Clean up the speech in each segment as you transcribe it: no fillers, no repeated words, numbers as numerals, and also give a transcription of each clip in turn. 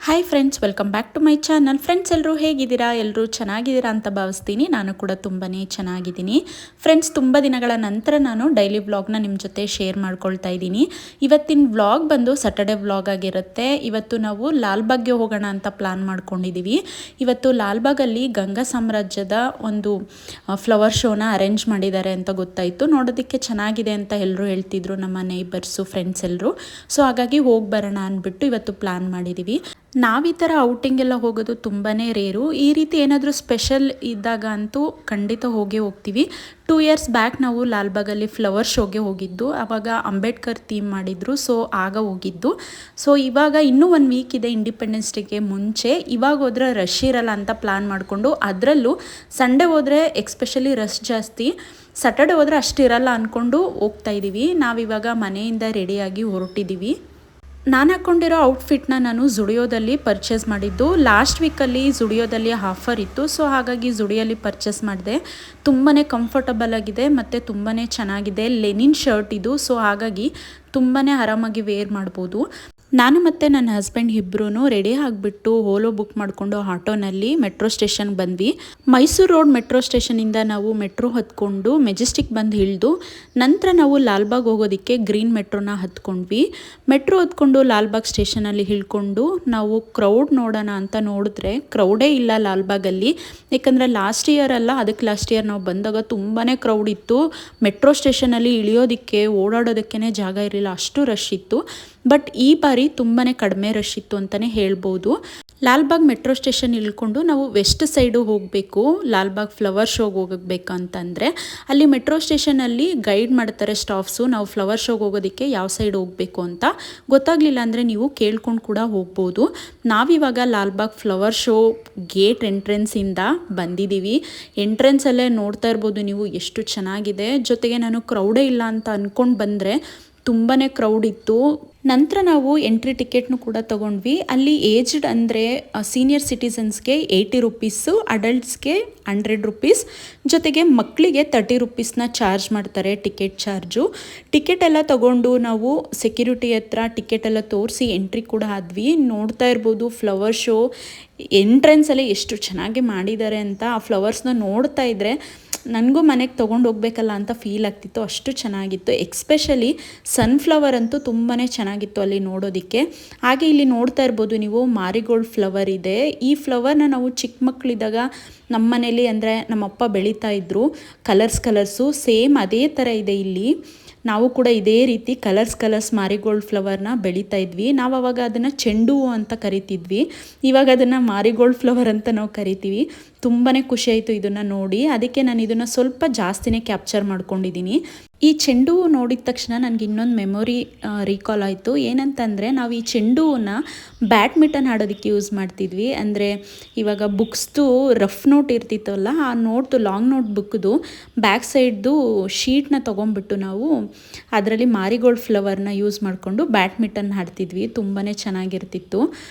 Hi friends, welcome back to my channel. Friends, ಎಲ್ಲರೂ ಹೇಗಿದ್ದೀರಾ? ಎಲ್ಲರೂ ಚೆನ್ನಾಗಿದ್ದೀರಾ ಅಂತ ಭಾವಿಸ್ತೀನಿ. ನಾನು ಕೂಡ ತುಂಬಾ ಚೆನ್ನಾಗಿದ್ದೀನಿ. ಫ್ರೆಂಡ್ಸ್, ತುಂಬ ದಿನಗಳ ನಂತರ ನಾನು ಡೈಲಿ ವ್ಲಾಗ್ನ ನಿಮ್ಮ ಜೊತೆ ಶೇರ್ ಮಾಡ್ಕೊಳ್ತಾ ಇದ್ದೀನಿ. ಇವತ್ತಿನ ವ್ಲಾಗ್ ಬಂದು ಸ್ಯಾಟರ್ಡೆ ವ್ಲಾಗ್ ಆಗಿರುತ್ತೆ. ಇವತ್ತು ನಾವು ಲಾಲ್ಬಾಗ್ಗೆ ಹೋಗೋಣ ಅಂತ ಪ್ಲಾನ್ ಮಾಡ್ಕೊಂಡಿದ್ದೀವಿ. ಇವತ್ತು ಲಾಲ್ಬಾಗಲ್ಲಿ ಗಂಗಾ ಸಾಮ್ರಾಜ್ಯದ ಒಂದು ಫ್ಲವರ್ ಶೋನ ಅರೇಂಜ್ ಮಾಡಿದ್ದಾರೆ ಅಂತ ಗೊತ್ತಾಯಿತು. ನೋಡೋದಕ್ಕೆ ಚೆನ್ನಾಗಿದೆ ಅಂತ ಎಲ್ಲರೂ ಹೇಳ್ತಿದ್ರು, ನಮ್ಮ ನೇಬರ್ಸು, ಫ್ರೆಂಡ್ಸ್ ಎಲ್ಲರೂ. ಸೊ ಹಾಗಾಗಿ ಹೋಗಿ ಬರೋಣ ಅಂದ್ಬಿಟ್ಟು ಇವತ್ತು ಪ್ಲಾನ್ ಮಾಡಿದ್ದೀವಿ. ನಾವು ಈ ಥರ ಔಟಿಂಗ್ ಎಲ್ಲ ಹೋಗೋದು ತುಂಬಾ ರೇರು. ಈ ರೀತಿ ಏನಾದರೂ ಸ್ಪೆಷಲ್ ಇದ್ದಾಗ ಅಂತೂ ಖಂಡಿತ ಹೋಗ್ತೀವಿ. 2 ಇಯರ್ಸ್ ಬ್ಯಾಕ್ ನಾವು ಲಾಲ್ಬಾಗಲ್ಲಿ ಫ್ಲವರ್ ಶೋಗೆ ಹೋಗಿದ್ದು. ಆವಾಗ ಅಂಬೇಡ್ಕರ್ ಥೀಮ್ ಮಾಡಿದ್ರು, ಸೊ ಆಗ ಹೋಗಿದ್ದು. ಸೊ ಇವಾಗ ಇನ್ನೂ 1 ವೀಕ್ ಇದೆ ಇಂಡಿಪೆಂಡೆನ್ಸ್ ಡೇಗೆ ಮುಂಚೆ. ಇವಾಗ ಹೋದ್ರೆ ರಶ್ ಇರಲ್ಲ ಅಂತ ಪ್ಲಾನ್ ಮಾಡಿಕೊಂಡು, ಅದರಲ್ಲೂ ಸಂಡೇ ಹೋದರೆ ಎಕ್ಸ್ಪೆಷಲಿ ರಶ್ ಜಾಸ್ತಿ, ಸ್ಯಾಟರ್ಡೆ ಹೋದರೆ ಅಷ್ಟಿರಲ್ಲ ಅಂದ್ಕೊಂಡು ಹೋಗ್ತಾ ಇದ್ದೀವಿ. ನಾವಿವಾಗ ಮನೆಯಿಂದ ರೆಡಿಯಾಗಿ ಹೊರಟಿದ್ದೀವಿ. ನಾನು ಹಾಕ್ಕೊಂಡಿರೋ ಔಟ್ಫಿಟ್ನ ನಾನು ಜುಡಿಯೋದಲ್ಲಿ ಪರ್ಚೇಸ್ ಮಾಡಿದ್ದು. ಲಾಸ್ಟ್ ವೀಕಲ್ಲಿ ಜುಡಿಯೋದಲ್ಲಿ ಆಫರ್ ಇತ್ತು, ಸೊ ಹಾಗಾಗಿ ಜುಡಿಯೋಲ್ಲಿ ಪರ್ಚೇಸ್ ಮಾಡಿದೆ. ತುಂಬಾ ಕಂಫರ್ಟಬಲ್ ಆಗಿದೆ ಮತ್ತು ತುಂಬಾ ಚೆನ್ನಾಗಿದೆ. ಲೆನಿನ್ ಶರ್ಟ್ ಇದು, ಸೊ ಹಾಗಾಗಿ ತುಂಬಾ ಆರಾಮಾಗಿ ವೇರ್ ಮಾಡ್ಬೋದು. ನಾನು ಮತ್ತು ನನ್ನ ಹಸ್ಬೆಂಡ್ ಇಬ್ಬರೂ ರೆಡಿ ಆಗಿಬಿಟ್ಟು ಓಲೋ ಬುಕ್ ಮಾಡಿಕೊಂಡು ಆಟೋನಲ್ಲಿ ಮೆಟ್ರೋ ಸ್ಟೇಷನ್ಗೆ ಬಂದ್ವಿ. ಮೈಸೂರು ರೋಡ್ ಮೆಟ್ರೋ ಸ್ಟೇಷನಿಂದ ನಾವು ಮೆಟ್ರೋ ಹತ್ಕೊಂಡು ಮೆಜೆಸ್ಟಿಕ್ ಬಂದು ಇಳಿದು ನಂತರ ನಾವು ಲಾಲ್ಬಾಗ್ ಹೋಗೋದಕ್ಕೆ ಗ್ರೀನ್ ಮೆಟ್ರೋನ ಹತ್ಕೊಂಡ್ವಿ. ಮೆಟ್ರೋ ಹತ್ಕೊಂಡು ಲಾಲ್ಬಾಗ್ ಸ್ಟೇಷನಲ್ಲಿ ಇಳ್ಕೊಂಡು ನಾವು ಕ್ರೌಡ್ ನೋಡೋಣ ಅಂತ ನೋಡಿದ್ರೆ ಕ್ರೌಡೇ ಇಲ್ಲ ಲಾಲ್ಬಾಗಲ್ಲಿ. ಯಾಕಂದರೆ ಲಾಸ್ಟ್ ಇಯರ್ ಅಲ್ಲ, ಅದಕ್ಕೆ ಲಾಸ್ಟ್ ಇಯರ್ ನಾವು ಬಂದಾಗ ತುಂಬಾ ಕ್ರೌಡ್ ಇತ್ತು. ಮೆಟ್ರೋ ಸ್ಟೇಷನಲ್ಲಿ ಇಳಿಯೋದಕ್ಕೆ ಓಡಾಡೋದಕ್ಕೇ ಜಾಗ ಇರಲಿಲ್ಲ, ಅಷ್ಟು ರಶ್ ಇತ್ತು. ಬಟ್ ಈ ಬಾರಿ ತುಂಬಾ ಕಡಿಮೆ ರಶ್ ಇತ್ತು ಅಂತಲೇ ಹೇಳ್ಬೋದು. ಲಾಲ್ಬಾಗ್ ಮೆಟ್ರೋ ಸ್ಟೇಷನ್ ಇಳ್ಕೊಂಡು ನಾವು ವೆಸ್ಟ್ ಸೈಡು ಹೋಗಬೇಕು. ಲಾಲ್ಬಾಗ್ ಫ್ಲವರ್ ಶೋಗೆ ಹೋಗಬೇಕಂತಂದರೆ ಅಲ್ಲಿ ಮೆಟ್ರೋ ಸ್ಟೇಷನಲ್ಲಿ ಗೈಡ್ ಮಾಡ್ತಾರೆ ಸ್ಟಾಫ್ಸು. ನಾವು ಫ್ಲವರ್ ಶೋಗೆ ಹೋಗೋದಕ್ಕೆ ಯಾವ ಸೈಡ್ ಹೋಗಬೇಕು ಅಂತ ಗೊತ್ತಾಗಲಿಲ್ಲ ಅಂದರೆ ನೀವು ಕೇಳ್ಕೊಂಡು ಕೂಡ ಹೋಗ್ಬೋದು. ನಾವಿವಾಗ ಲಾಲ್ಬಾಗ್ ಫ್ಲವರ್ ಶೋ ಗೇಟ್ ಎಂಟ್ರೆನ್ಸಿಂದ ಬಂದಿದ್ದೀವಿ. ಎಂಟ್ರೆನ್ಸಲ್ಲೇ ನೋಡ್ತಾ ಇರ್ಬೋದು ನೀವು ಎಷ್ಟು ಚೆನ್ನಾಗಿದೆ. ಜೊತೆಗೆ ನಾನು ಕ್ರೌಡೇ ಇಲ್ಲ ಅಂತ ಅಂದ್ಕೊಂಡು ಬಂದರೆ ತುಂಬಾ ಕ್ರೌಡ್ ಇತ್ತು. ನಂತರ ನಾವು ಎಂಟ್ರಿ ಟಿಕೆಟ್ನು ಕೂಡ ತೊಗೊಂಡ್ವಿ. ಅಲ್ಲಿ ಏಜ್ಡ್ ಅಂದರೆ ಸೀನಿಯರ್ ಸಿಟಿಸನ್ಸ್ಗೆ 80 ರುಪೀಸು, ಅಡಲ್ಟ್ಸ್ಗೆ 100 ರುಪೀಸ್, ಜೊತೆಗೆ ಮಕ್ಕಳಿಗೆ 30 ರುಪೀಸ್ನ ಚಾರ್ಜ್ ಮಾಡ್ತಾರೆ ಟಿಕೆಟ್ ಚಾರ್ಜು. ಟಿಕೆಟ್ ಎಲ್ಲ ತೊಗೊಂಡು ನಾವು ಸೆಕ್ಯೂರಿಟಿ ಹತ್ರ ಟಿಕೆಟ್ ಎಲ್ಲ ತೋರಿಸಿ ಎಂಟ್ರಿ ಕೂಡ ಆದ್ವಿ. ನೋಡ್ತಾ ಇರ್ಬೋದು ಫ್ಲವರ್ ಶೋ ಎಂಟ್ರೆನ್ಸಲ್ಲೇ ಎಷ್ಟು ಚೆನ್ನಾಗಿ ಮಾಡಿದ್ದಾರೆ ಅಂತ. ಆ ಫ್ಲವರ್ಸ್ನ ನೋಡ್ತಾ ಇದ್ದರೆ ನನಗೂ ಮನೆಗೆ ತೊಗೊಂಡು ಹೋಗ್ಬೇಕಲ್ಲ ಅಂತ ಫೀಲ್ ಆಗ್ತಿತ್ತು, ಅಷ್ಟು ಚೆನ್ನಾಗಿತ್ತು. ಎಕ್ಸ್ಪೆಷಲಿ ಸನ್ಫ್ಲವರ್ ಅಂತೂ ತುಂಬಾ ಚೆನ್ನಾಗಿತ್ತು ಅಲ್ಲಿ ನೋಡೋದಕ್ಕೆ. ಹಾಗೆ ಇಲ್ಲಿ ನೋಡ್ತಾ ಇರ್ಬೋದು ನೀವು ಮಾರಿಗೋಲ್ಡ್ ಫ್ಲವರ್ ಇದೆ. ಈ ಫ್ಲವರ್ನ ನಾವು ಚಿಕ್ಕ ಮಕ್ಕಳಿದ್ದಾಗ ನಮ್ಮ ಮನೇಲಿ ಅಂದರೆ ನಮ್ಮಪ್ಪ ಬೆಳೀತಾ ಇದ್ರು. ಕಲರ್ಸು ಸೇಮ್ ಅದೇ ಥರ ಇದೆ ಇಲ್ಲಿ. ನಾವು ಕೂಡ ಇದೇ ರೀತಿ ಕಲರ್ಸ್ ಮಾರಿಗೋಲ್ಡ್ ಫ್ಲವರ್ನ ಬೆಳೀತಾ ಇದ್ವಿ. ನಾವು ಅವಾಗ ಅದನ್ನು ಚೆಂಡು ಹೂವು ಅಂತ ಕರಿತಿದ್ವಿ, ಇವಾಗ ಅದನ್ನು ಮಾರಿಗೋಲ್ಡ್ ಫ್ಲವರ್ ಅಂತ ನಾವು ಕರಿತೀವಿ. ತುಂಬಾ ಖುಷಿ ಆಯಿತು ಇದನ್ನು ನೋಡಿ. ಅದಕ್ಕೆ ನಾನು ಇದನ್ನು ಸ್ವಲ್ಪ ಜಾಸ್ತಿನೇ ಕ್ಯಾಪ್ಚರ್ ಮಾಡ್ಕೊಂಡಿದ್ದೀನಿ. ಈ ಚೆಂಡು ಹೂವು ನೋಡಿದ ತಕ್ಷಣ ನನಗೆ ಇನ್ನೊಂದು ಮೆಮೊರಿ ರೀಕಾಲ್ ಆಯಿತು. ಏನಂತಂದರೆ ನಾವು ಈ ಚೆಂಡು ಹೂವನ್ನ ಬ್ಯಾಡ್ಮಿಂಟನ್ ಆಡೋದಕ್ಕೆ ಯೂಸ್ ಮಾಡ್ತಿದ್ವಿ. ಅಂದರೆ ಇವಾಗ ಬುಕ್ಸ್ದು ರಫ್ ನೋಟ್ ಇರ್ತಿತ್ತಲ್ಲ, ಆ ನೋಟ್ದು ಲಾಂಗ್ ನೋಟ್ ಬುಕ್ದು ಬ್ಯಾಕ್ ಸೈಡ್ದು ಶೀಟ್ನ ತೊಗೊಂಡ್ಬಿಟ್ಟು ನಾವು ಅದರಲ್ಲಿ ಮಾರಿಗೋಲ್ಡ್ ಫ್ಲವರ್ನ ಯೂಸ್ ಮಾಡಿಕೊಂಡು ಬ್ಯಾಡ್ಮಿಂಟನ್ ಆಡ್ತಿದ್ವಿ. ತುಂಬಾ ಚೆನ್ನಾಗಿರ್ತಿತ್ತು.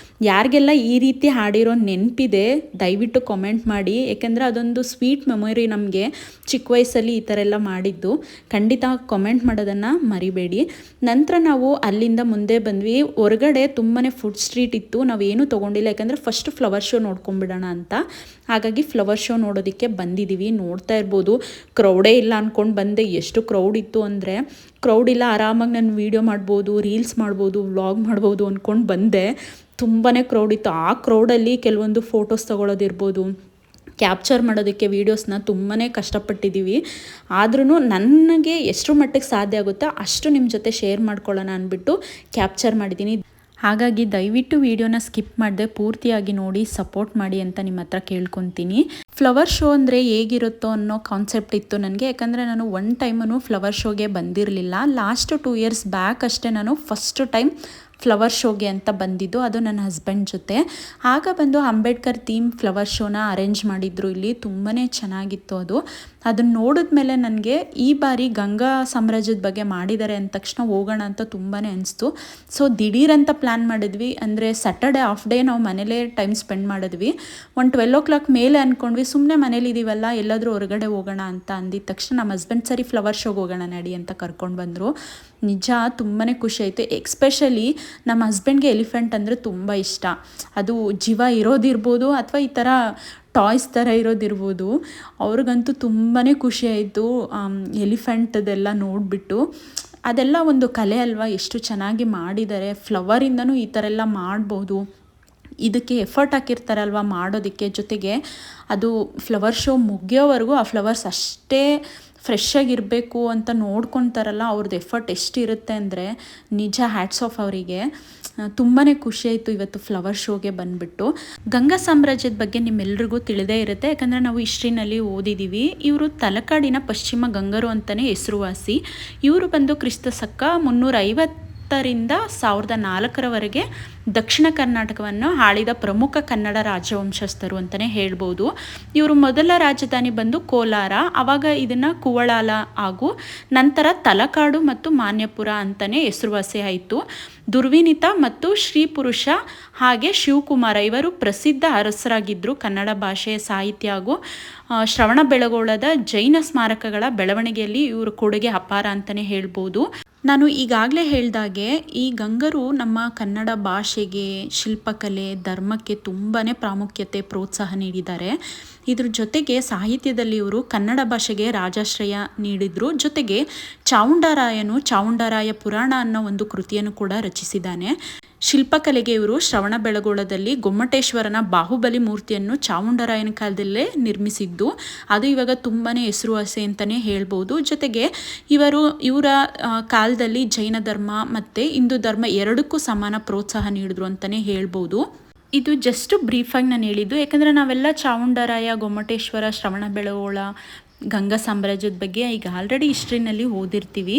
ಯಾರಿಗೆಲ್ಲ ಈ ರೀತಿ ಹಾಡಿರೋ ನೆನಪಿದೆ ದಯವಿಟ್ಟು ಕಾಮೆಂಟ್ ಮಾಡಿ. ಏಕೆಂದರೆ ಅದೊಂದು ಸ್ವೀಟ್ ಮೆಮೊರಿ ನಮಗೆ. ಚಿಕ್ಕ ವಯಸ್ಸಲ್ಲಿ ಈ ಥರ ಎಲ್ಲ ಮಾಡಿದ್ದು ಖಂಡಿತ ಕಾಮೆಂಟ್ ಮಾಡೋದನ್ನು ಮರಿಬೇಡಿ. ನಂತರ ನಾವು ಅಲ್ಲಿಂದ ಮುಂದೆ ಬಂದ್ವಿ. ಹೊರಗಡೆ ತುಂಬಾ ಫುಡ್ ಸ್ಟ್ರೀಟ್ ಇತ್ತು. ನಾವೇನು ತೊಗೊಂಡಿಲ್ಲ, ಯಾಕಂದರೆ ಫಸ್ಟ್ ಫ್ಲವರ್ ಶೋ ನೋಡ್ಕೊಂಬಿಡೋಣ ಅಂತ. ಹಾಗಾಗಿ ಫ್ಲವರ್ ಶೋ ನೋಡೋದಕ್ಕೆ ಬಂದಿದ್ದೀವಿ. ನೋಡ್ತಾ ಇರ್ಬೋದು ಕ್ರೌಡೇ ಇಲ್ಲ ಅಂದ್ಕೊಂಡು ಬಂದೆ. ಎಷ್ಟು ಕ್ರೌಡ್ ಇತ್ತು ಅಂದರೆ ಕ್ರೌಡ್ ಇಲ್ಲ, ಆರಾಮಾಗಿ ನಾನು ವೀಡಿಯೋ ಮಾಡ್ಬೋದು, ರೀಲ್ಸ್ ಮಾಡ್ಬೋದು, ವ್ಲಾಗ್ ಮಾಡ್ಬೋದು ಅಂದ್ಕೊಂಡು ಬಂದೆ. ತುಂಬಾ ಕ್ರೌಡ್ ಇತ್ತು. ಆ ಕ್ರೌಡಲ್ಲಿ ಕೆಲವೊಂದು ಫೋಟೋಸ್ ತೊಗೊಳೋದಿರ್ಬೋದು, ಕ್ಯಾಪ್ಚರ್ ಮಾಡೋದಕ್ಕೆ ವೀಡಿಯೋಸ್ನ ತುಂಬಾ ಕಷ್ಟಪಟ್ಟಿದ್ದೀವಿ. ಆದ್ರೂ ನನಗೆ ಎಷ್ಟು ಮಟ್ಟಿಗೆ ಸಾಧ್ಯ ಆಗುತ್ತೋ ಅಷ್ಟು ನಿಮ್ಮ ಜೊತೆ ಶೇರ್ ಮಾಡ್ಕೊಳ್ಳೋಣ ಅಂದ್ಬಿಟ್ಟು ಕ್ಯಾಪ್ಚರ್ ಮಾಡಿದ್ದೀನಿ. ಹಾಗಾಗಿ ದಯವಿಟ್ಟು ವೀಡಿಯೋನ ಸ್ಕಿಪ್ ಮಾಡದೆ ಪೂರ್ತಿಯಾಗಿ ನೋಡಿ ಸಪೋರ್ಟ್ ಮಾಡಿ ಅಂತ ನಿಮ್ಮ ಹತ್ರ ಕೇಳ್ಕೊತೀನಿ. ಫ್ಲವರ್ ಶೋ ಅಂದರೆ ಹೇಗಿರುತ್ತೋ ಅನ್ನೋ ಕಾನ್ಸೆಪ್ಟ್ ಇತ್ತು ನನಗೆ. ಯಾಕಂದರೆ ನಾನು 1 ಟೈಮೂ ಫ್ಲವರ್ ಶೋಗೆ ಬಂದಿರಲಿಲ್ಲ. ಲಾಸ್ಟ್ 2 ಇಯರ್ಸ್ ಬ್ಯಾಕ್ ಅಷ್ಟೇ ನಾನು ಫಸ್ಟ್ ಟೈಮ್ ಫ್ಲವರ್ ಶೋಗೆ ಅಂತ ಬಂದಿದ್ದು, ಅದು ನನ್ನ ಹಸ್ಬೆಂಡ್ ಜೊತೆ. ಆಗ ಬಂದು ಅಂಬೇಡ್ಕರ್ ಥೀಮ್ ಫ್ಲವರ್ ಶೋನ ಅರೇಂಜ್ ಮಾಡಿದ್ರು ಇಲ್ಲಿ. ತುಂಬಾ ಚೆನ್ನಾಗಿತ್ತು ಅದು. ಅದನ್ನು ನೋಡಿದ್ಮೇಲೆ ನನಗೆ ಈ ಬಾರಿ ಗಂಗಾ ಸಾಮ್ರಾಜ್ಯದ ಬಗ್ಗೆ ಮಾಡಿದ್ದಾರೆ ಅಂದ ತಕ್ಷಣ ಹೋಗೋಣ ಅಂತ ತುಂಬಾ ಅನಿಸ್ತು. ಸೊ ದಿಢೀರಂತ ಪ್ಲ್ಯಾನ್ ಮಾಡಿದ್ವಿ. ಅಂದರೆ ಸ್ಯಾಟರ್ಡೆ ಹಾಫ್ ಡೇ ನಾವು ಮನೇಲೇ ಟೈಮ್ ಸ್ಪೆಂಡ್ ಮಾಡಿದ್ವಿ. 12 o'clock ಮೇಲೆ ಅಂದ್ಕೊಂಡ್ವಿ, ಸುಮ್ಮನೆ ಮನೇಲಿದ್ದೀವಲ್ಲ ಎಲ್ಲಾದರೂ ಹೊರಗಡೆ ಹೋಗೋಣ ಅಂತ ಅಂದಿದ ತಕ್ಷಣ ನಮ್ಮ ಹಸ್ಬೆಂಡ್ ಸರಿ ಫ್ಲವರ್ ಶೋಗೆ ಹೋಗೋಣ ನಡಿ ಅಂತ ಕರ್ಕೊಂಡು ಬಂದರು. ನಿಜ ತುಂಬಾ ಖುಷಿ ಆಯಿತು. ಎಕ್ಸ್ಪೆಷಲಿ ನಮ್ಮ ಹಸ್ಬೆಂಡ್ಗೆ ಎಲಿಫೆಂಟ್ ಅಂದರೆ ತುಂಬ ಇಷ್ಟ. ಅದು ಜೀವ ಇರೋದಿರ್ಬೋದು ಅಥವಾ ಈ ಥರ ಟಾಯ್ಸ್ ಥರ ಇರೋದಿರ್ಬೋದು. ಅವ್ರಿಗಂತೂ ತುಂಬಾ ಖುಷಿ ಆಯಿತು ಎಲಿಫೆಂಟದೆಲ್ಲ ನೋಡಿಬಿಟ್ಟು. ಅದೆಲ್ಲ ಒಂದು ಕಲೆ ಅಲ್ವಾ, ಎಷ್ಟು ಚೆನ್ನಾಗಿ ಮಾಡಿದ್ದಾರೆ. ಫ್ಲವರಿಂದನೂ ಈ ಥರ ಎಲ್ಲ ಮಾಡ್ಬೋದು. ಇದಕ್ಕೆ ಎಫರ್ಟ್ ಹಾಕಿರ್ತಾರಲ್ವ ಮಾಡೋದಕ್ಕೆ. ಜೊತೆಗೆ ಅದು ಫ್ಲವರ್ ಶೋ ಮುಗಿಯೋವರೆಗೂ ಆ ಫ್ಲವರ್ಸ್ ಅಷ್ಟೇ ಫ್ರೆಶ್ ಆಗಿರಬೇಕು ಅಂತ ನೋಡ್ಕೊತಾರಲ್ಲ. ಅವ್ರದ್ದು ಎಫರ್ಟ್ ಎಷ್ಟಿರುತ್ತೆ ಅಂದರೆ ನಿಜ ಹ್ಯಾಟ್ಸ್ ಆಫ್ ಅವರಿಗೆ. ತುಂಬಾ ಖುಷಿ ಆಯಿತು ಇವತ್ತು ಫ್ಲವರ್ ಶೋಗೆ ಬಂದುಬಿಟ್ಟು. ಗಂಗಾ ಸಾಮ್ರಾಜ್ಯದ ಬಗ್ಗೆ ನಿಮ್ಮೆಲ್ರಿಗೂ ತಿಳಿದೇ ಇರುತ್ತೆ, ಯಾಕಂದರೆ ನಾವು ಹಿಸ್ಟ್ರಿನಲ್ಲಿ ಓದಿದ್ದೀವಿ. ಇವರು ತಲಕಾಡಿನ ಪಶ್ಚಿಮ ಗಂಗರು ಅಂತಲೇ ಹೆಸರುವಾಸಿ. ಇವರು ಬಂದು ಕ್ರಿಸ್ತ ಶಕ 350ರಿಂದ 1004ರವರೆಗೆ ದಕ್ಷಿಣ ಕರ್ನಾಟಕವನ್ನು ಆಳಿದ ಪ್ರಮುಖ ಕನ್ನಡ ರಾಜವಂಶಸ್ಥರು ಅಂತಲೇ ಹೇಳ್ಬೋದು. ಇವರು ಮೊದಲ ರಾಜಧಾನಿ ಬಂದು ಕೋಲಾರ, ಆವಾಗ ಇದನ್ನು ಕುವಳಾಲ ಹಾಗೂ ನಂತರ ತಲಕಾಡು ಮತ್ತು ಮಾನ್ಯಪುರ ಅಂತಲೇ ಹೆಸರುವಾಸಿ ಆಯಿತು. ದುರ್ವಿನಿತ ಮತ್ತು ಶ್ರೀ ಪುರುಷ ಹಾಗೆ ಶಿವಕುಮಾರ ಇವರು ಪ್ರಸಿದ್ಧ ಅರಸರಾಗಿದ್ದರು. ಕನ್ನಡ ಭಾಷೆ, ಸಾಹಿತ್ಯ ಹಾಗೂ ಶ್ರವಣ ಬೆಳಗೊಳದ ಜೈನ ಸ್ಮಾರಕಗಳ ಬೆಳವಣಿಗೆಯಲ್ಲಿ ಇವರು ಕೊಡುಗೆ ಅಪಾರ ಅಂತಲೇ ಹೇಳ್ಬೋದು. ನಾನು ಈಗಾಗಲೇ ಹೇಳಿದಾಗೆ ಈ ಗಂಗರು ನಮ್ಮ ಕನ್ನಡ ಭಾಷೆಗೆ, ಶಿಲ್ಪಕಲೆ, ಧರ್ಮಕ್ಕೆ ತುಂಬಾ ಪ್ರಾಮುಖ್ಯತೆ, ಪ್ರೋತ್ಸಾಹ ನೀಡಿದ್ದಾರೆ. ಇದ್ರ ಜೊತೆಗೆ ಸಾಹಿತ್ಯದಲ್ಲಿ ಇವರು ಕನ್ನಡ ಭಾಷೆಗೆ ರಾಜಾಶ್ರಯ ನೀಡಿದರು. ಜೊತೆಗೆ ಚಾವುಂಡರಾಯನು ಚಾವುಂಡರಾಯ ಪುರಾಣ ಅನ್ನೋ ಒಂದು ಕೃತಿಯನ್ನು ಕೂಡ ರಚಿಸಿದ್ದಾನೆ. ಶಿಲ್ಪಕಲೆಗೆ ಇವರು ಶ್ರವಣ ಬೆಳಗೊಳದಲ್ಲಿ ಗೊಮ್ಮಟೇಶ್ವರನ ಬಾಹುಬಲಿ ಮೂರ್ತಿಯನ್ನು ಚಾವುಂಡರಾಯನ ಕಾಲದಲ್ಲೇ ನಿರ್ಮಿಸಿದ್ದು. ಅದು ಇವಾಗ ತುಂಬಾ ಹೆಸರುವಾಸಿ ಅಂತಲೇ ಹೇಳ್ಬೋದು. ಜೊತೆಗೆ ಇವರ ಕಾಲದಲ್ಲಿ ಜೈನ ಧರ್ಮ ಮತ್ತು ಹಿಂದೂ ಧರ್ಮ ಎರಡಕ್ಕೂ ಸಮಾನ ಪ್ರೋತ್ಸಾಹ ನೀಡಿದ್ರು ಅಂತಲೇ ಹೇಳ್ಬೋದು. ಇದು ಜಸ್ಟ್ ಬ್ರೀಫಾಗಿ ನಾನು ಹೇಳಿದ್ದು, ಯಾಕಂದರೆ ನಾವೆಲ್ಲ ಚಾವುಂಡರಾಯ, ಗೊಮ್ಮಟೇಶ್ವರ, ಶ್ರವಣ ಬೆಳಗೊಳ, ಗಂಗಾ ಸಾಮ್ರಾಜ್ಯದ ಬಗ್ಗೆ ಈಗ ಆಲ್ರೆಡಿ ಹಿಸ್ಟ್ರಿನಲ್ಲಿ ಓದಿರ್ತೀವಿ.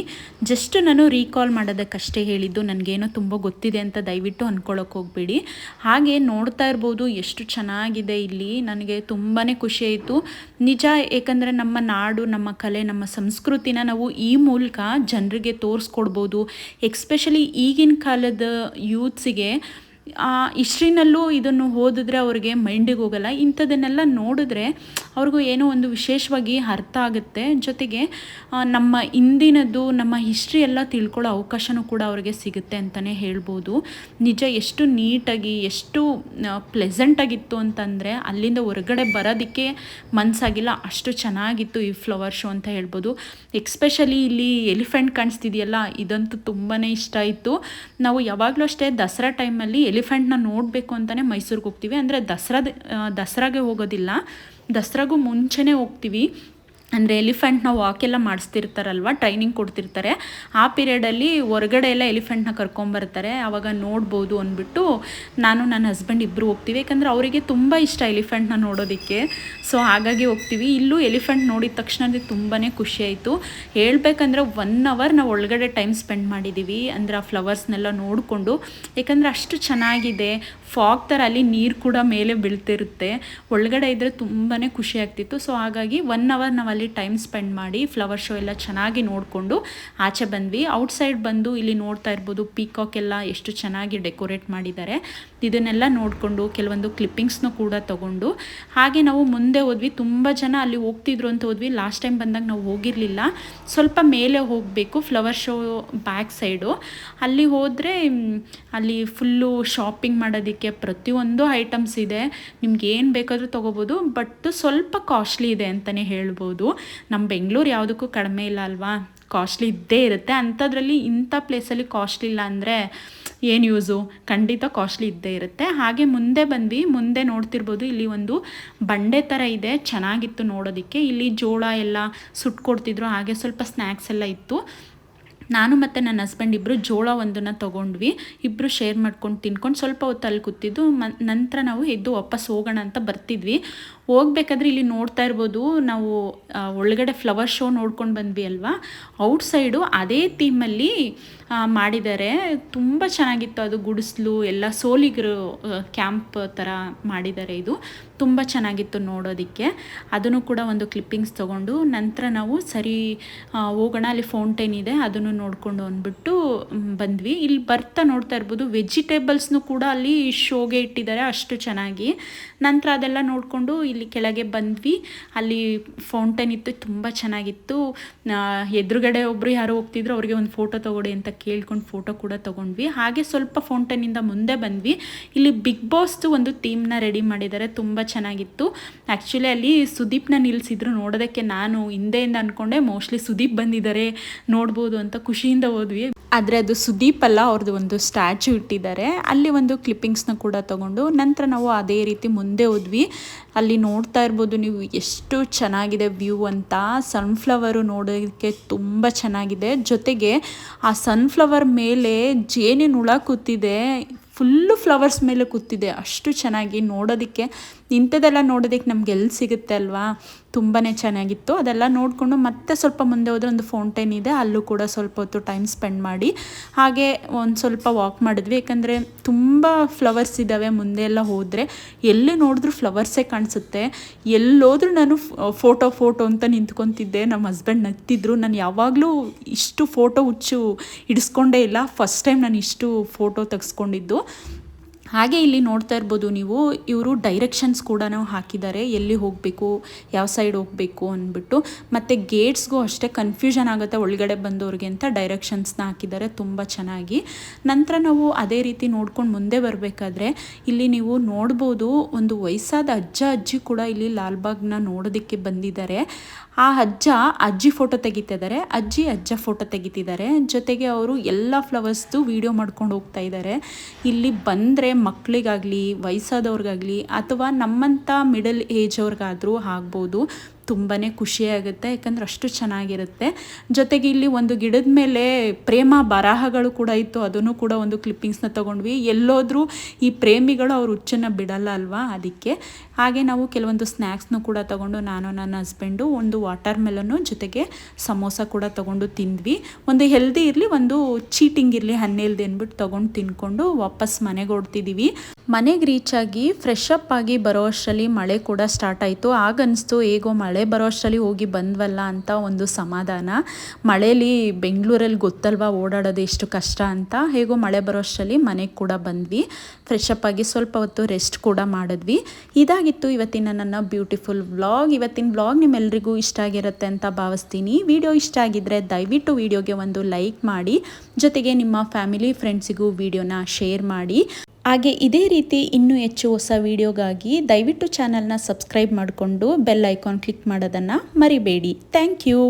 ಜಸ್ಟ್ ನಾನು ರೀಕಾಲ್ ಮಾಡೋದಕ್ಕಷ್ಟೇ ಹೇಳಿದ್ದು. ನನಗೇನೋ ತುಂಬ ಗೊತ್ತಿದೆ ಅಂತ ದಯವಿಟ್ಟು ಅಂದ್ಕೊಳ್ಳೋಕೆ ಹೋಗಬೇಡಿ. ಹಾಗೆ ನೋಡ್ತಾ ಇರ್ಬೋದು ಎಷ್ಟು ಚೆನ್ನಾಗಿದೆ ಇಲ್ಲಿ. ನನಗೆ ತುಂಬಾ ಖುಷಿ ಆಯಿತು ನಿಜ. ಏಕೆಂದರೆ ನಮ್ಮ ನಾಡು, ನಮ್ಮ ಕಲೆ, ನಮ್ಮ ಸಂಸ್ಕೃತಿನ ನಾವು ಈ ಮೂಲಕ ಜನರಿಗೆ ತೋರಿಸ್ಕೊಡ್ಬೋದು. ಎಕ್ಸ್ಪೆಷಲಿ ಈಗಿನ ಕಾಲದ ಯೂತ್ಸಿಗೆ ಹಿಸ್ಟ್ರಿನಲ್ಲೂ ಇದನ್ನು ಓದಿದ್ರೆ ಅವ್ರಿಗೆ ಮೈಂಡಿಗೆ ಹೋಗಲ್ಲ. ಇಂಥದನ್ನೆಲ್ಲ ನೋಡಿದ್ರೆ ಅವ್ರಿಗೂ ಏನೋ ಒಂದು ವಿಶೇಷವಾಗಿ ಅರ್ಥ ಆಗುತ್ತೆ. ಜೊತೆಗೆ ನಮ್ಮ ಇಂದಿನದ್ದು, ನಮ್ಮ ಹಿಸ್ಟ್ರಿ ಎಲ್ಲ ತಿಳ್ಕೊಳ್ಳೋ ಅವಕಾಶನೂ ಕೂಡ ಅವ್ರಿಗೆ ಸಿಗುತ್ತೆ ಅಂತಲೇ ಹೇಳ್ಬೋದು. ನಿಜ ಎಷ್ಟು ನೀಟಾಗಿ, ಎಷ್ಟು ಪ್ಲೆಸೆಂಟಾಗಿತ್ತು ಅಂತಂದರೆ ಅಲ್ಲಿಂದ ಹೊರಗಡೆ ಬರೋದಕ್ಕೆ ಮನಸ್ಸಾಗಿಲ್ಲ, ಅಷ್ಟು ಚೆನ್ನಾಗಿತ್ತು ಈ ಫ್ಲವರ್ ಶೋ ಅಂತ ಹೇಳ್ಬೋದು. ಎಕ್ಸ್ಪೆಷಲಿ ಇಲ್ಲಿ ಎಲಿಫೆಂಟ್ ಕಾಣಿಸ್ತಿದೆಯಲ್ಲ, ಇದಂತೂ ತುಂಬಾ ಇಷ್ಟ ಆಯಿತು. ನಾವು ಯಾವಾಗಲೂ ಅಷ್ಟೇ ದಸರಾ ಟೈಮಲ್ಲಿ ಎಲಿಫೆಂಟ್ನ ನೋಡಬೇಕು ಅಂತಲೇ ಮೈಸೂರಿಗೆ ಹೋಗ್ತೀವಿ. ಅಂದರೆ ದಸರಾಗೆ ಹೋಗೋದಿಲ್ಲ, ದಸರಾಗೂ ಮುಂಚೆನೇ ಹೋಗ್ತೀವಿ. ಅಂದರೆ ಎಲಿಫೆಂಟ್ನ ವಾಕೆಲ್ಲ ಮಾಡಿಸ್ತಿರ್ತಾರಲ್ವ, ಟ್ರೈನಿಂಗ್ ಕೊಡ್ತಿರ್ತಾರೆ. ಆ ಪೀರಿಯಡಲ್ಲಿ ಹೊರಗಡೆ ಎಲ್ಲ ಎಲಿಫೆಂಟ್ನ ಕರ್ಕೊಂಬರ್ತಾರೆ. ಆವಾಗ ನೋಡ್ಬೋದು ಅಂದ್ಬಿಟ್ಟು ನಾನು ನನ್ನ ಹಸ್ಬೆಂಡ್ ಇಬ್ಬರು ಹೋಗ್ತೀವಿ. ಯಾಕಂದರೆ ಅವರಿಗೆ ತುಂಬ ಇಷ್ಟ ಎಲಿಫೆಂಟ್ನ ನೋಡೋದಕ್ಕೆ. ಸೊ ಹಾಗಾಗಿ ಹೋಗ್ತೀವಿ. ಇಲ್ಲೂ ಎಲಿಫೆಂಟ್ ನೋಡಿದ ತಕ್ಷಣ ತುಂಬಾ ಖುಷಿ ಆಯಿತು. ಹೇಳ್ಬೇಕಂದ್ರೆ 1 ಅವರ್ ನಾವು ಒಳಗಡೆ ಟೈಮ್ ಸ್ಪೆಂಡ್ ಮಾಡಿದ್ದೀವಿ. ಅಂದರೆ ಆ ಫ್ಲವರ್ಸ್ನೆಲ್ಲ ನೋಡಿಕೊಂಡು. ಯಾಕಂದರೆ ಅಷ್ಟು ಚೆನ್ನಾಗಿದೆ. ಫಾಗ್ ಥರ ಅಲ್ಲಿ ನೀರು ಕೂಡ ಮೇಲೆ ಬೀಳ್ತಿರುತ್ತೆ. ಒಳಗಡೆ ಇದ್ದರೆ ತುಂಬಾ ಖುಷಿ ಆಗ್ತಿತ್ತು. ಸೊ ಹಾಗಾಗಿ 1 ಅವರ್ ನಾವು ಅಲ್ಲಿ ಟೈಮ್ ಸ್ಪೆಂಡ್ ಮಾಡಿ ಫ್ಲವರ್ ಶೋ ಎಲ್ಲ ಚೆನ್ನಾಗಿ ನೋಡಿಕೊಂಡು ಆಚೆ ಬಂದ್ವಿ. ಔಟ್ಸೈಡ್ ಬಂದು ಇಲ್ಲಿ ನೋಡ್ತಾ ಇರ್ಬೋದು ಪೀಕಾಕ್ ಎಲ್ಲ ಎಷ್ಟು ಚೆನ್ನಾಗಿ ಡೆಕೋರೇಟ್ ಮಾಡಿದ್ದಾರೆ. ಇದನ್ನೆಲ್ಲ ನೋಡಿಕೊಂಡು ಕೆಲವೊಂದು ಕ್ಲಿಪ್ಪಿಂಗ್ಸ್ನೂ ಕೂಡ ತಗೊಂಡು ಹಾಗೆ ನಾವು ಮುಂದೆ ಹೋದ್ವಿ. ತುಂಬ ಜನ ಅಲ್ಲಿ ಹೋಗ್ತಿದ್ರು ಅಂತ ಹೋದ್ವಿ. ಲಾಸ್ಟ್ ಟೈಮ್ ಬಂದಾಗ ನಾವು ಹೋಗಿರಲಿಲ್ಲ. ಸ್ವಲ್ಪ ಮೇಲೆ ಹೋಗಬೇಕು, ಫ್ಲವರ್ ಶೋ ಬ್ಯಾಕ್ ಸೈಡು. ಅಲ್ಲಿ ಹೋದರೆ ಅಲ್ಲಿ ಫುಲ್ಲು ಶಾಪಿಂಗ್ ಮಾಡೋದಕ್ಕೆ ಪ್ರತಿಯೊಂದು ಐಟಮ್ಸ್ ಇದೆ. ನಿಮ್ಗೆ ಏನು ಬೇಕಾದರೂ ತೊಗೋಬೋದು. ಬಟ್ ಸ್ವಲ್ಪ ಕಾಸ್ಟ್ಲಿ ಇದೆ ಅಂತಲೇ ಹೇಳ್ಬೋದು. ನಮ್ಮ ಬೆಂಗಳೂರು ಯಾವುದಕ್ಕೂ ಕಡಿಮೆ ಇಲ್ಲ ಅಲ್ವಾ, ಕಾಸ್ಟ್ಲಿ ಇದ್ದೇ ಇರುತ್ತೆ. ಅಂಥದ್ರಲ್ಲಿ ಇಂಥ ಪ್ಲೇಸಲ್ಲಿ ಕಾಸ್ಟ್ಲಿ ಇಲ್ಲ ಅಂದರೆ ಏನು ಯೂಸು, ಖಂಡಿತ ಕಾಸ್ಟ್ಲಿ ಇದ್ದೇ ಇರುತ್ತೆ. ಹಾಗೆ ಮುಂದೆ ಬಂದ್ವಿ. ಮುಂದೆ ನೋಡ್ತಿರ್ಬೋದು ಇಲ್ಲಿ ಒಂದು ಬಂಡೆ ಥರ ಇದೆ, ಚೆನ್ನಾಗಿತ್ತು ನೋಡೋದಕ್ಕೆ. ಇಲ್ಲಿ ಜೋಳ ಎಲ್ಲ ಸುಟ್ಕೊಡ್ತಿದ್ರು, ಹಾಗೆ ಸ್ವಲ್ಪ ಸ್ನ್ಯಾಕ್ಸ್ ಎಲ್ಲ ಇತ್ತು. ನಾನು ಮತ್ತು ನನ್ನ ಹಸ್ಬೆಂಡ್ ಇಬ್ಬರು ಜೋಳ ಒಂದನ್ನು ತೊಗೊಂಡ್ವಿ. ಇಬ್ಬರು ಶೇರ್ ಮಾಡ್ಕೊಂಡು ತಿನ್ಕೊಂಡು ಸ್ವಲ್ಪ ಹೊತ್ತು ಅಲ್ಲಿ ಕೂತಿದ್ದು. ನಂತರ ನಾವು ಎದ್ದು ವಾಪಸ್ ಹೋಗೋಣ ಅಂತ ಬರ್ತಿದ್ವಿ. ಹೋಗ್ಬೇಕಾದ್ರೆ ಇಲ್ಲಿ ನೋಡ್ತಾ ಇರ್ಬೋದು ನಾವು ಒಳಗಡೆ ಫ್ಲವರ್ ಶೋ ನೋಡ್ಕೊಂಡು ಬಂದ್ವಿ ಅಲ್ವಾ, ಔಟ್ಸೈಡು ಅದೇ ಥೀಮಲ್ಲಿ ಮಾಡಿದ್ದಾರೆ. ತುಂಬ ಚೆನ್ನಾಗಿತ್ತು. ಅದು ಗುಡಿಸ್ಲು ಎಲ್ಲ ಸೋಲಿಗರು ಕ್ಯಾಂಪ್ ಥರ ಮಾಡಿದ್ದಾರೆ. ಇದು ತುಂಬ ಚೆನ್ನಾಗಿತ್ತು ನೋಡೋದಕ್ಕೆ. ಅದನ್ನು ಕೂಡ ಒಂದು ಕ್ಲಿಪ್ಪಿಂಗ್ಸ್ ತೊಗೊಂಡು ನಂತರ ನಾವು ಸರಿ ಹೋಗೋಣ, ಅಲ್ಲಿ ಫೌಂಟೇನ್ ಇದೆ ಅದನ್ನು ನೋಡಿಕೊಂಡು ಅಂದ್ಬಿಟ್ಟು ಬಂದ್ವಿ. ಇಲ್ಲಿ ಬರ್ತಾ ನೋಡ್ತಾ ಇರ್ಬೋದು ವೆಜಿಟೇಬಲ್ಸ್ನು ಕೂಡ ಅಲ್ಲಿ ಶೋಗೆ ಇಟ್ಟಿದ್ದಾರೆ, ಅಷ್ಟು ಚೆನ್ನಾಗಿ. ನಂತರ ಅದೆಲ್ಲ ನೋಡಿಕೊಂಡು ಇಲ್ಲಿ ಕೆಳಗೆ ಬಂದ್ವಿ. ಅಲ್ಲಿ ಫೌಂಟೇನ್ ಇತ್ತು, ತುಂಬ ಚೆನ್ನಾಗಿತ್ತು. ಎದುರುಗಡೆ ಒಬ್ಬರು ಯಾರೋ ಹೋಗ್ತಿದ್ರು, ಅವ್ರಿಗೆ ಒಂದು ಫೋಟೋ ತೊಗೊಡಿ ಅಂತ ಕೇಳ್ಕೊಂಡು ಫೋಟೋ ಕೂಡ ತೊಗೊಂಡ್ವಿ. ಹಾಗೆ ಸ್ವಲ್ಪ ಫೌಂಟೇನಿಂದ ಮುಂದೆ ಬಂದ್ವಿ. ಇಲ್ಲಿ ಬಿಗ್ ಬಾಸ್ದು ಒಂದು ಥೀಮ್ನ ರೆಡಿ ಮಾಡಿದ್ದಾರೆ, ತುಂಬ ಚೆನ್ನಾಗಿತ್ತು. ಆ್ಯಕ್ಚುಲಿ ಅಲ್ಲಿ ಸುದೀಪ್ನ ನಿಲ್ಲಿಸಿದ್ರು, ನೋಡೋದಕ್ಕೆ ನಾನು ಹಿಂದೆಯಿಂದ ಅಂದ್ಕೊಂಡೆ ಮೋಸ್ಟ್ಲಿ ಸುದೀಪ್ ಬಂದಿದ್ದಾರೆ ನೋಡ್ಬೋದು ಅಂತ ಖುಷಿಯಿಂದ ಹೋದ್ವಿ. ಆದರೆ ಅದು ಸುದೀಪ್ ಅಲ್ಲ, ಅವ್ರದ್ದು ಒಂದು ಸ್ಟ್ಯಾಚು ಇಟ್ಟಿದ್ದಾರೆ. ಅಲ್ಲಿ ಒಂದು ಕ್ಲಿಪ್ಪಿಂಗ್ಸ್ನ ಕೂಡ ತೊಗೊಂಡು ನಂತರ ನಾವು ಅದೇ ರೀತಿ ಮುಂದೆ ಹೋದ್ವಿ. ಅಲ್ಲಿ ನೋಡ್ತಾ ಇರ್ಬೋದು ನೀವು ಎಷ್ಟು ಚೆನ್ನಾಗಿದೆ ವ್ಯೂ ಅಂತ. ಸನ್ಫ್ಲವರು ನೋಡೋದಕ್ಕೆ ತುಂಬ ಚೆನ್ನಾಗಿದೆ. ಜೊತೆಗೆ ಆ ಸನ್ಫ್ಲವರ್ ಮೇಲೆ ಜೇನಿನ ಹುಳ ಕೂತಿದೆ, ಫುಲ್ಲು ಫ್ಲವರ್ಸ್ ಮೇಲೆ ಕೂತಿದೆ. ಅಷ್ಟು ಚೆನ್ನಾಗಿ ನೋಡೋದಕ್ಕೆ, ಇಂಥದ್ದೆಲ್ಲ ನೋಡೋದಕ್ಕೆ ನಮ್ಗೆ ಎಲ್ಲಿ ಸಿಗುತ್ತೆ ಅಲ್ವಾ. ತುಂಬಾ ಚೆನ್ನಾಗಿತ್ತು. ಅದೆಲ್ಲ ನೋಡಿಕೊಂಡು ಮತ್ತೆ ಸ್ವಲ್ಪ ಮುಂದೆ ಹೋದರೆ ಒಂದು ಫೌಂಟೇನ್ ಇದೆ, ಅಲ್ಲೂ ಕೂಡ ಸ್ವಲ್ಪ ಹೊತ್ತು ಟೈಮ್ ಸ್ಪೆಂಡ್ ಮಾಡಿ ಹಾಗೆ ಒಂದು ಸ್ವಲ್ಪ ವಾಕ್ ಮಾಡಿದ್ವಿ. ಯಾಕಂದರೆ ತುಂಬ ಫ್ಲವರ್ಸ್ ಇದ್ದಾವೆ. ಮುಂದೆ ಎಲ್ಲ ಹೋದರೆ ಎಲ್ಲಿ ನೋಡಿದ್ರೂ ಫ್ಲವರ್ಸೇ ಕಾಣಿಸುತ್ತೆ. ಎಲ್ಲೋದ್ರೂ ನಾನು ಫೋಟೋ ಅಂತ ನಿಂತ್ಕೊತಿದ್ದೆ. ನಮ್ಮ ಹಸ್ಬೆಂಡ್ ನಗ್ತಿದ್ರು. ನಾನು ಯಾವಾಗಲೂ ಇಷ್ಟು ಫೋಟೋ ಹುಚ್ಚು ಹಿಡಿಸ್ಕೊಂಡೇ ಇಲ್ಲ, ಫಸ್ಟ್ ಟೈಮ್ ನಾನು ಇಷ್ಟು ಫೋಟೋ ತೆಗೆಸ್ಕೊಂಡಿದ್ದು. ಹಾಗೆ ಇಲ್ಲಿ ನೋಡ್ತಾ ಇರ್ಬೋದು ನೀವು, ಇವರು ಡೈರೆಕ್ಷನ್ಸ್ ಕೂಡ ಹಾಕಿದ್ದಾರೆ, ಎಲ್ಲಿ ಹೋಗಬೇಕು, ಯಾವ ಸೈಡ್ ಹೋಗಬೇಕು ಅಂದ್ಬಿಟ್ಟು. ಮತ್ತು ಗೇಟ್ಸ್ಗೂ ಅಷ್ಟೇ ಕನ್ಫ್ಯೂಷನ್ ಆಗುತ್ತೆ ಒಳಗಡೆ ಬಂದವ್ರಿಗೆ ಅಂತ ಡೈರೆಕ್ಷನ್ಸ್ನ ಹಾಕಿದ್ದಾರೆ, ತುಂಬ ಚೆನ್ನಾಗಿ. ನಂತರ ನಾವು ಅದೇ ರೀತಿ ನೋಡ್ಕೊಂಡು ಮುಂದೆ ಬರಬೇಕಾದ್ರೆ ಇಲ್ಲಿ ನೀವು ನೋಡ್ಬೋದು, ಒಂದು ವಯಸ್ಸಾದ ಅಜ್ಜಿ ಕೂಡ ಇಲ್ಲಿ ಲಾಲ್ಬಾಗ್ನ ನೋಡೋದಕ್ಕೆ ಬಂದಿದ್ದಾರೆ. ಆ ಅಜ್ಜಿ ಫೋಟೋ ತೆಗಿತಿದ್ದಾರೆ, ಅಜ್ಜ ಫೋಟೋ ತೆಗಿತಿದ್ದಾರೆ. ಜೊತೆಗೆ ಅವರು ಎಲ್ಲ ಫ್ಲವರ್ಸ್ದು ವೀಡಿಯೋ ಮಾಡ್ಕೊಂಡು ಹೋಗ್ತಾ ಇದ್ದಾರೆ. ಇಲ್ಲಿ ಬಂದರೆ ಮಕ್ಕಳಿಗಾಗಲಿ ವಯಸ್ಸಾದವ್ರಿಗಾಗಲಿ ಅಥವಾ ನಮ್ಮಂಥ ಮಿಡಲ್ ಏಜ್ ಅವ್ರಿಗಾದರೂ ಆಗ್ಬೋದು, ತುಂಬಾ ಖುಷಿಯಾಗುತ್ತೆ. ಯಾಕಂದ್ರೆ ಅಷ್ಟು ಚೆನ್ನಾಗಿರುತ್ತೆ. ಜೊತೆಗೆ ಇಲ್ಲಿ ಒಂದು ಗಿಡದ ಮೇಲೆ ಪ್ರೇಮ ಬರಹಗಳು ಕೂಡ ಇತ್ತು, ಅದನ್ನು ಕೂಡ ಒಂದು ಕ್ಲಿಪ್ಪಿಂಗ್ಸ್ನ ತೊಗೊಂಡ್ವಿ. ಎಲ್ಲೋದ್ರೂ ಈ ಪ್ರೇಮಿಗಳು ಅವ್ರ ಹುಚ್ಚನ್ನು ಬಿಡಲ್ಲ ಅಲ್ವಾ, ಅದಕ್ಕೆ. ಹಾಗೆ ನಾವು ಕೆಲವೊಂದು ಸ್ನ್ಯಾಕ್ಸ್ನು ಕೂಡ ತೊಗೊಂಡು ನಾನು ನನ್ನ ಹಸ್ಬೆಂಡು ಒಂದು ವಾಟರ್ ಮೆಲನ್ನು ಜೊತೆಗೆ ಸಮೋಸ ಕೂಡ ತೊಗೊಂಡು ತಿಂದ್ವಿ. ಒಂದು ಹೆಲ್ದಿ ಇರಲಿ, ಒಂದು ಚೀಟಿಂಗ್ ಇರಲಿ, ಅನ್ಹೆಲ್ದಿ ಅಂದ್ಬಿಟ್ಟು ತೊಗೊಂಡು ತಿನ್ಕೊಂಡು ವಾಪಸ್ ಮನೆಗೆ ಹೊಡ್ತಿದ್ದೀವಿ. ಮನೆಗೆ ರೀಚಾಗಿ ಫ್ರೆಶ್ ಅಪ್ ಆಗಿ ಬರೋ ಅಷ್ಟರಲ್ಲಿ ಮಳೆ ಕೂಡ ಸ್ಟಾರ್ಟ್ ಆಯಿತು. ಆಗನ್ನಿಸ್ತು ಹೇಗೋ ಮಳೆ ಬರೋ ಅಷ್ಟರಲ್ಲಿ ಹೋಗಿ ಬಂದ್ವಲ್ಲ ಅಂತ ಒಂದು ಸಮಾಧಾನ. ಮಳೇಲಿ ಬೆಂಗಳೂರಲ್ಲಿ ಗೊತ್ತಲ್ವಾ ಓಡಾಡೋದು ಎಷ್ಟು ಕಷ್ಟ ಅಂತ. ಹೇಗೋ ಮಳೆ ಬರೋ ಅಷ್ಟರಲ್ಲಿ ಮನೆಗೆ ಕೂಡ ಬಂದ್ವಿ. ಫ್ರೆಶ್ ಅಪ್ ಆಗಿ ಸ್ವಲ್ಪ ಹೊತ್ತು ರೆಸ್ಟ್ ಕೂಡ ಮಾಡಿದ್ವಿ. ಇದಾಗಿತ್ತು ಇವತ್ತಿನ ನನ್ನ ಬ್ಯೂಟಿಫುಲ್ ವ್ಲಾಗ್. ಇವತ್ತಿನ ವ್ಲಾಗ್ ನಿಮ್ಮೆಲ್ಲರಿಗೂ ಇಷ್ಟ ಆಗಿರುತ್ತೆ ಅಂತ ಭಾವಿಸ್ತೀನಿ. ವಿಡಿಯೋ ಇಷ್ಟ ಆಗಿದ್ದರೆ ದಯವಿಟ್ಟು ವಿಡಿಯೋಗೆ ಒಂದು ಲೈಕ್ ಮಾಡಿ, ಜೊತೆಗೆ ನಿಮ್ಮ ಫ್ಯಾಮಿಲಿ ಫ್ರೆಂಡ್ಸಿಗೂ ವಿಡಿಯೋನ ಶೇರ್ ಮಾಡಿ. ಹಾಗೆ ಇದೇ ರೀತಿ ಇನ್ನೂ ಹೆಚ್ಚು ಹೊಸ ವಿಡಿಯೋಗಾಗಿ ದಯವಿಟ್ಟು ಚಾನಲ್ನ ಸಬ್ಸ್ಕ್ರೈಬ್ ಮಾಡಿಕೊಂಡು ಬೆಲ್ ಐಕಾನ್ ಕ್ಲಿಕ್ ಮಾಡೋದನ್ನು ಮರಿಬೇಡಿ. Thank you.